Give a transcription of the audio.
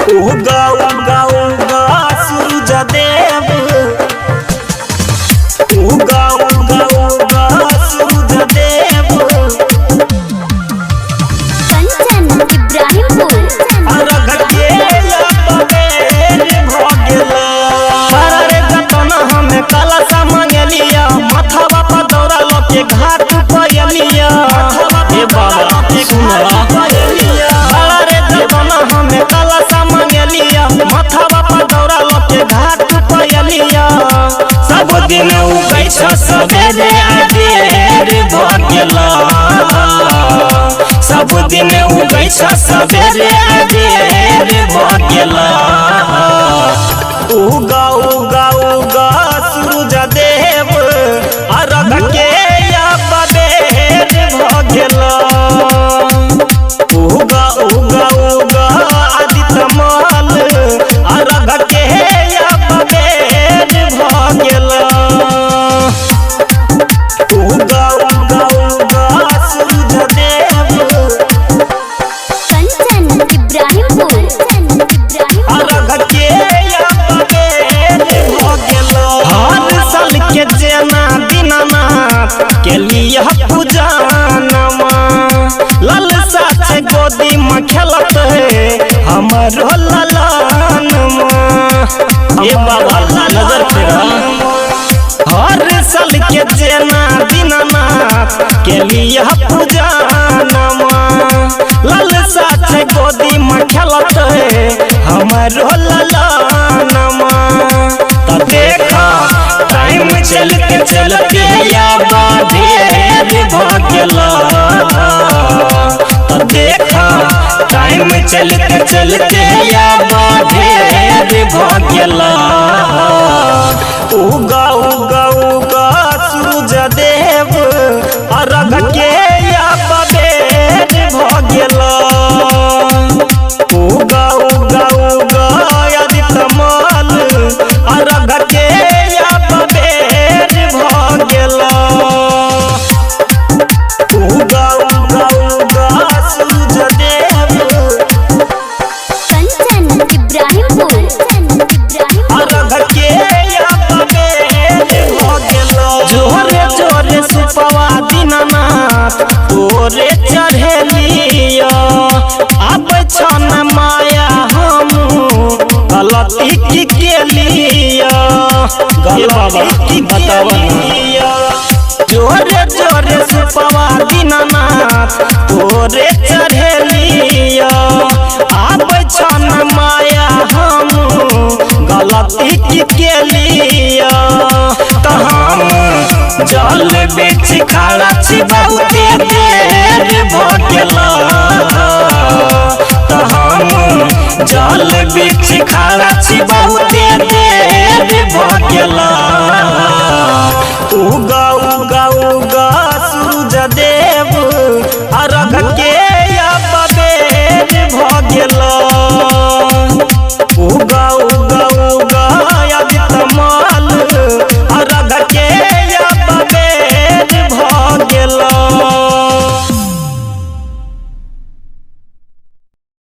उगा उगा उगा सूरज देव, उगा उगा उगा सूरज देव। कंचन इब्राहिमपुर अर्घ के बेर भ गेला। रे जतना हमें कलशा मंगलिया, मथवा पर दौड़ा लो के घाट पयलिया। हे बाबा सुनला रे जतना हमें कलशा मंगलिया, मथवा पर दौड़ा लो के घाट पयलिया। सब दिन उगै छ सवेरे अबेर भ गेला, सब दिन उगै छ सवेरे अबेर भ गेला। उगा उगा उगा सूरज देव, अर्घ के बेर भ गेला। उगा उगा उगा आदित्य माल, अर्घ के बेर भ गेला। उगा उगा उगा सूरज देव, कंचन इब्राहिमपुर अर्घ के बेर भ गेला। हर साल के जेना दीनानाथ के लिए पूजानमा, लालसा से गोदी में खेलत है हमरो ललनमा। ये बाबा नजर फेरा। हर साल के जेना दीनानाथ के लिए पूजानमा, लालसा से गोदी में खेलत है हमरो ललनमा। तो देखा टाइम चलते चलते या बेर भ गेला। तो देखा टाइम चलते चलते या बेर भ गेला। उगा उगा उगा सूरज देव, अर्घ के बेर भ गेला। उगा उगा उगा आदित्य माल, अर्घ के बेर भ गेला। उगा उगा उगा सूरज देव, कंचन इब्राहिमपुर अर्घ के बेर भ गेला। जोरे जोरे सुपवा दीनानाथ तोरे चढ़ेलिया। अब छन माया हम गलती की केलिया, गलती की बतावलिया। जोरे जोरे सुपवा दीनानाथ तोरे चढ़ेलिया। अब छन माया हम गलती की केलिया। तो हम जल बेच खड़ा छी बहुते देर भ गेला। तो हम जल बेच खड़ा छी बहुते देर भ गेला। उगा उगा उगा सूरज देव, अर्घ के बेर भ गेला। उगा उगा उगा